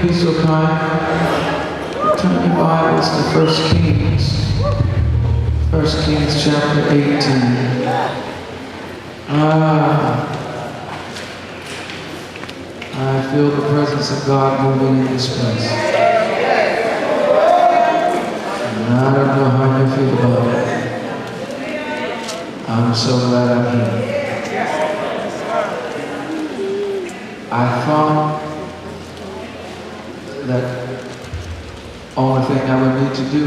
be so kind? Turn your Bibles to 1 Kings. 1 Kings chapter 18. I feel the presence of God moving in this place. And I don't know how you feel about it. I'm so glad I'm here. I thought that only thing I would need to do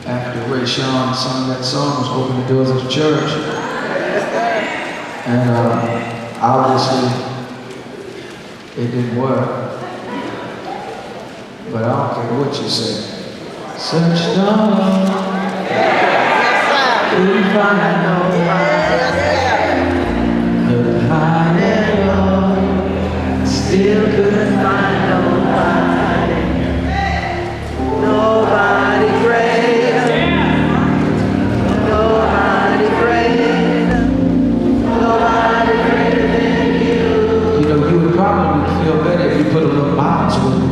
after Ray Sean sung that song was open the doors of the church. And obviously it didn't work. But I don't care what you say. Search the Lord, couldn't find nobody. Look high and low, still couldn't find nobody. Nobody greater, nobody greater, nobody greater than you. You know, you would probably feel better if you put a little bounce with it.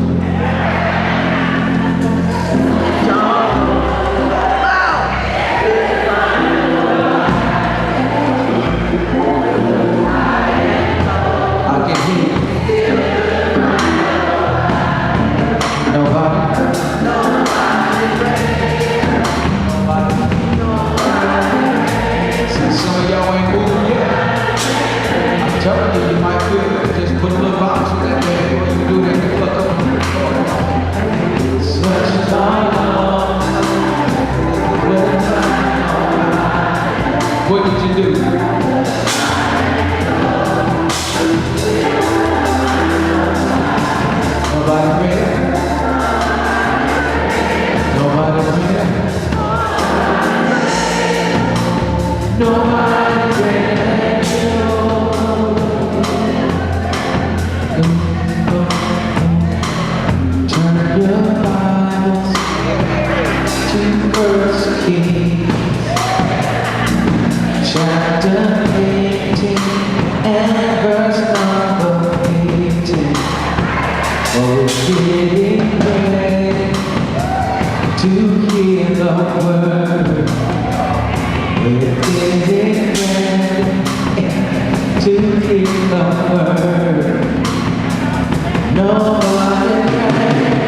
You might feel it. Just put a little box with that man. What you do when you pluck up on the floor. Such a love. What did you do? Nobody greater. Nobody greater. Nobody greater. Chapter 18 and verse number 18. Oh, getting ready to hear the word. We're getting ready to hear the word. Nobody great,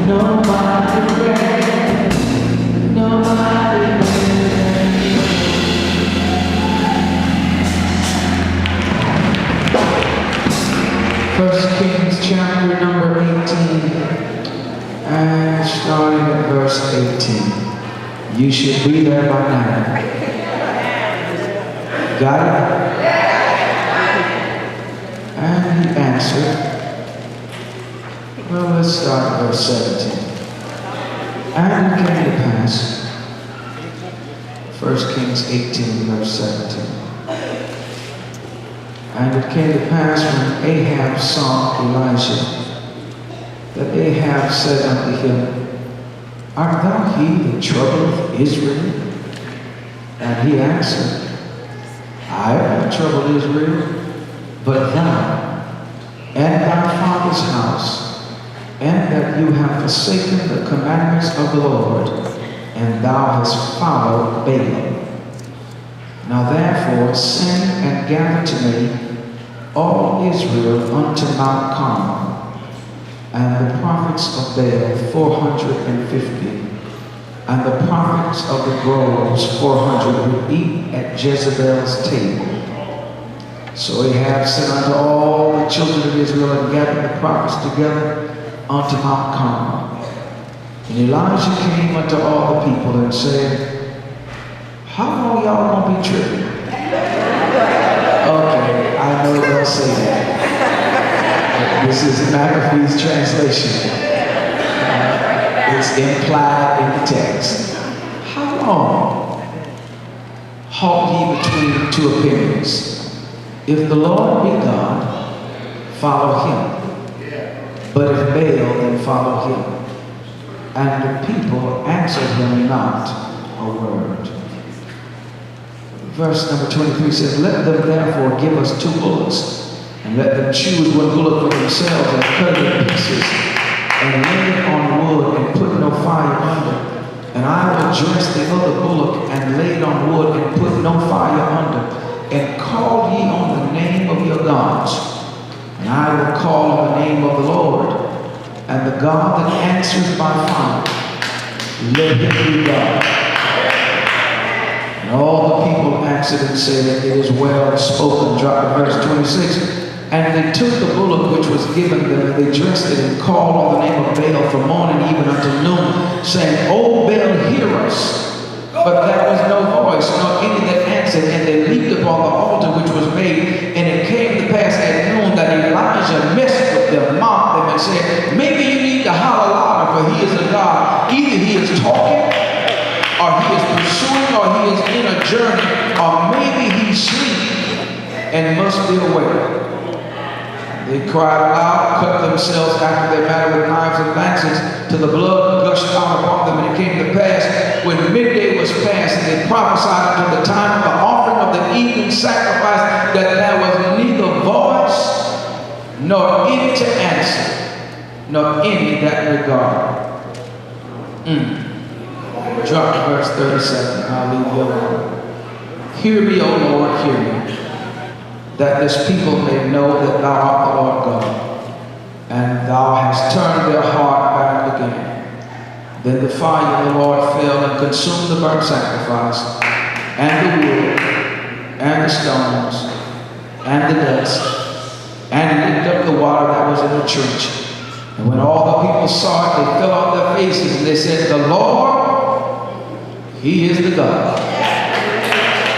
nobody great, nobody great. 1 Kings chapter number 18, and starting at verse 18. You should be there by now. Got it? And he answered, well, let's start at verse 17. And it came to pass, 1 Kings 18, verse 17. And it came to pass when Ahab saw Elijah, that Ahab said unto him, art thou he that troubleth Israel? And he answered, I have not troubled Israel, but thou, and thy father's house, and that you have forsaken the commandments of the Lord, and thou hast followed Balaam. Now therefore send and gather to me all Israel unto Mount Carmel, and the prophets of Baal 450, and the prophets of the groves 400 who eat at Jezebel's table. So Ahab sent unto all the children of Israel and gathered the prophets together unto Mount Carmel. And Elijah came unto all the people and said, how long y'all gonna be tripping? Okay, I know they'll say that. This is McAfee's translation. It's implied in the text. How long? Halt ye between two opinions. If the Lord be God, follow him. But if Baal, then follow him. And the people answered him not a word. Verse number 23 says, let them therefore give us 2 bullocks and let them choose one bullock for themselves and cut it in pieces and lay it on wood and put no fire under. And I will dress the other bullock and lay it on wood and put no fire under. And call ye on the name of your gods. And I will call on the name of the Lord. And the God that answers by fire, let him be God. And all the people answered and said, it is well spoken. Drop to verse 26. And they took the bullock which was given them, and they dressed it, and called on the name of Baal from morning even until noon, saying, O Baal, hear us. But there was no voice, nor any that answered, and they leaped upon the altar which was made. And it came to pass at noon that Elijah messed with them, mocked them, and said, maybe you need to holler louder, for he is a God. Either he is talking, or he is pursuing, or he is in a journey, or maybe he sleeps and must be awake. They cried aloud, cut themselves after their manner with knives and lances, till the blood gushed out upon them. And it came to pass, when midday was past, and they prophesied until the time of the offering of the evening sacrifice, that there was neither voice, nor any to answer, nor any that regard. Drop to verse 37, and I'll leave you alone. Hear me, O Lord, hear me, that this people may know that thou art the Lord God, and thou hast turned their heart back again. Then the fire of the Lord fell and consumed the burnt sacrifice, and the wood, and the stones, and the dust, and licked up the water that was in the trench. And when all the people saw it, they fell on their faces, and they said, the Lord, he is the God.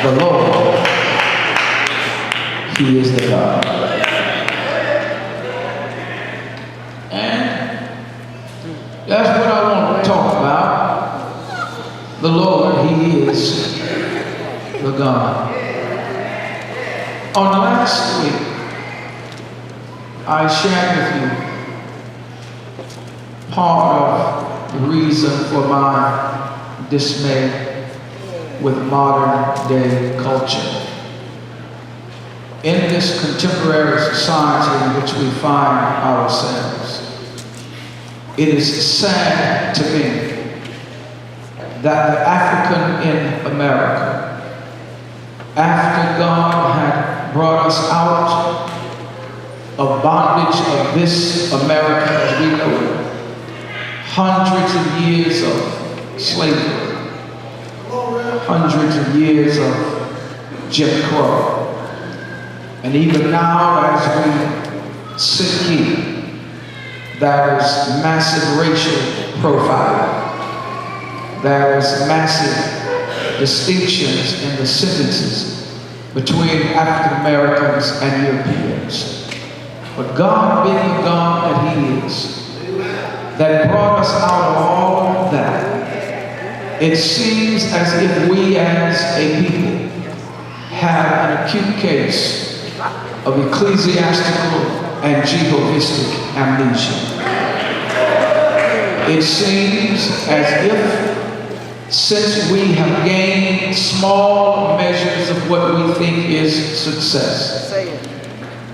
The Lord, he is the God. And that's what I want to talk about. The Lord, he is the God. On last week, I shared with you part of the reason for my dismay with modern day culture. In this contemporary society in which we find ourselves, it is sad to me that the African in America, after God had brought us out of bondage of this America as we know it, hundreds of years of slavery, hundreds of years of Jim Crow, and even now, as we sit here, there is massive racial profiling. There is massive distinctions in the sentences between African Americans and Europeans. But God, being the God that he is, that brought us out of all of that, it seems as if we as a people have an acute case of ecclesiastical and Jehovistic amnesia. It seems as if, since we have gained small measures of what we think is success,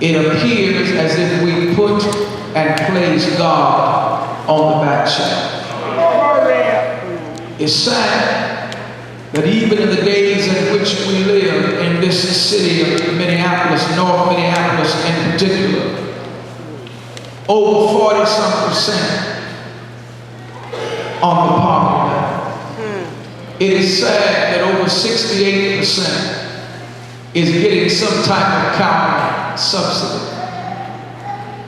it appears as if we put and place God on the back shelf. It's sad that even in the days in which we live in this city of Minneapolis, North Minneapolis in particular, over 40-some% on the poverty level. It is sad that over 68% is getting some type of county subsidy.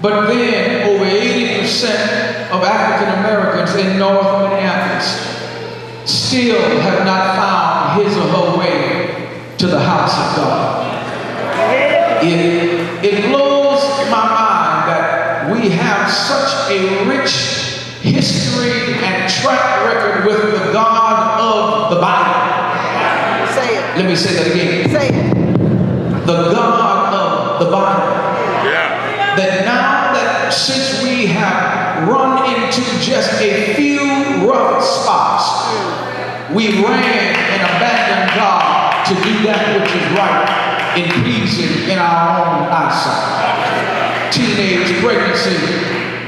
But then over 80% of African Americans in North Minneapolis still have not found his or her way to the house of God. It blows my mind that we have such a rich history and track record with the God of the Bible. Say it. Let me say that again. Say it. The God of the Bible. Yeah. That now that since we have run into just a few rough spots, we ran and abandoned God to do that which is right. in pleasing in our own eyesight. Teenage pregnancy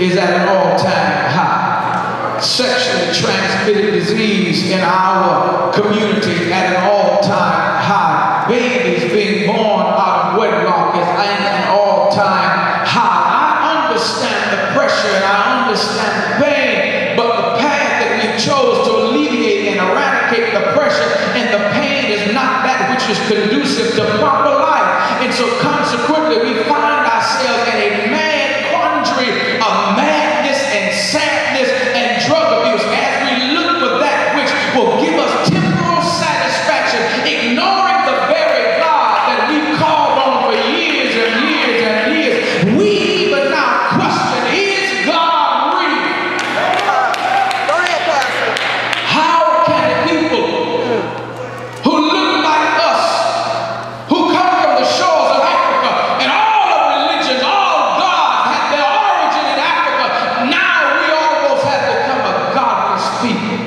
is at an all-time high. Sexually transmitted disease in our community at an all-time high. Babies being born out of wedlock is at an all-time high. I understand the pressure and I understand the pain, but the path that we chose to alleviate and eradicate the pressure and the pain is not that which is conducive to proper life. And so consequently we find ourselves in a mad quandary of madness and sadness and drug abuse as we look for that which will give us temporal satisfaction, ignoring the very God that we've called on for years and years and years. We even now question, is God real? Go ahead, Pastor. How can people who look like us, who come from the shores of Africa, and all of religions, all gods have their origin in Africa, now we almost have become a godless people?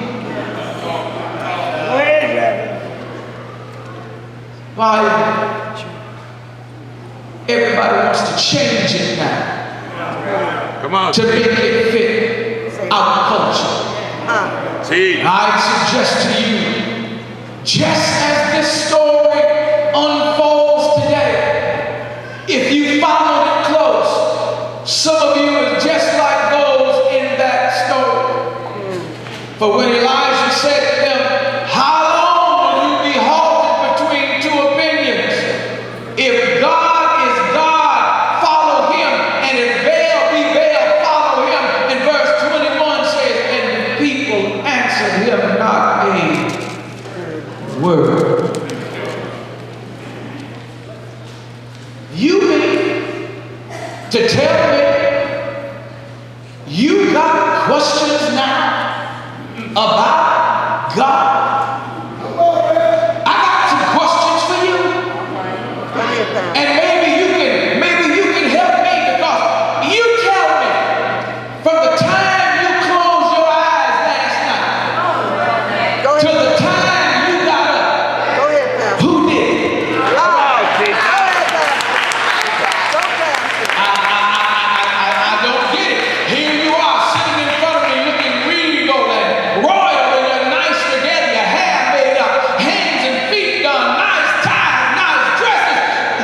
Why? Everybody wants to change it now. Come on. To make it fit our culture. See. I suggest to you, just as this story unfolds today, if you followed it close, some of you are just like those in that story. For when Elijah said to them, how long will you be halted between two opinions? If God is God, follow him, and if Baal be Baal, follow him. And verse 21 says, and the people answered him not a word. You mean to tell me you got questions now about God? I got some questions for you. Go ahead, Pastor. And maybe you can help me, because you tell me from the time you closed your eyes last night Go to ahead. the time you got up, Go ahead, Pastor. who did it? Go ahead, Pastor. Go, Pastor. I don't get it. Here you are sitting in front of me looking regal and royal in your nice regalia, your hair made up, hands and feet done, nice ties, nice dresses.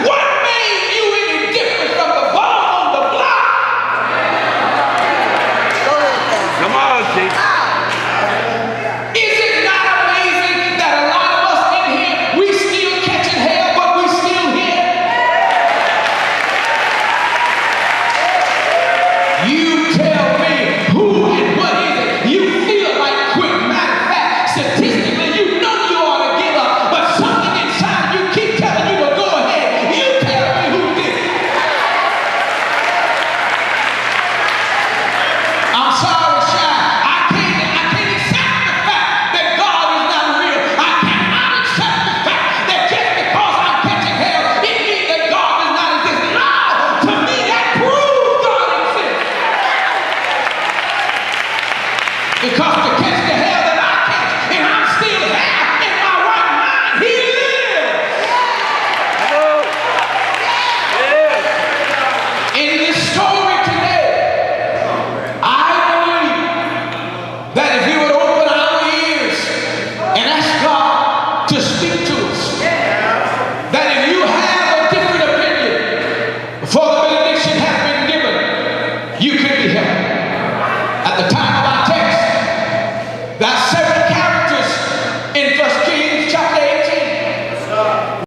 What made you any different from the bum on the block? Go ahead, Pastor. Come on, Chief. Is it not amazing that a lot of us in here, we still catching hell, but we still here? You tell me who and what is it you feel like quit. Matter of fact, statistically, you know you ought to give up, but something inside you keep telling you to go ahead. You tell me who did it. I'm sorry, Shy. I can't accept the fact that God is not real. I cannot accept the fact that just because I'm catching hell, it means that God does not exist. No, to me that proves God exists. Because to catch the hell that I catch, and I'm still here in my right mind, He lives. In this story today, I believe that if you would open our ears and ask God to speak to us, that if you have a different opinion before the benediction has been given, you can be helped.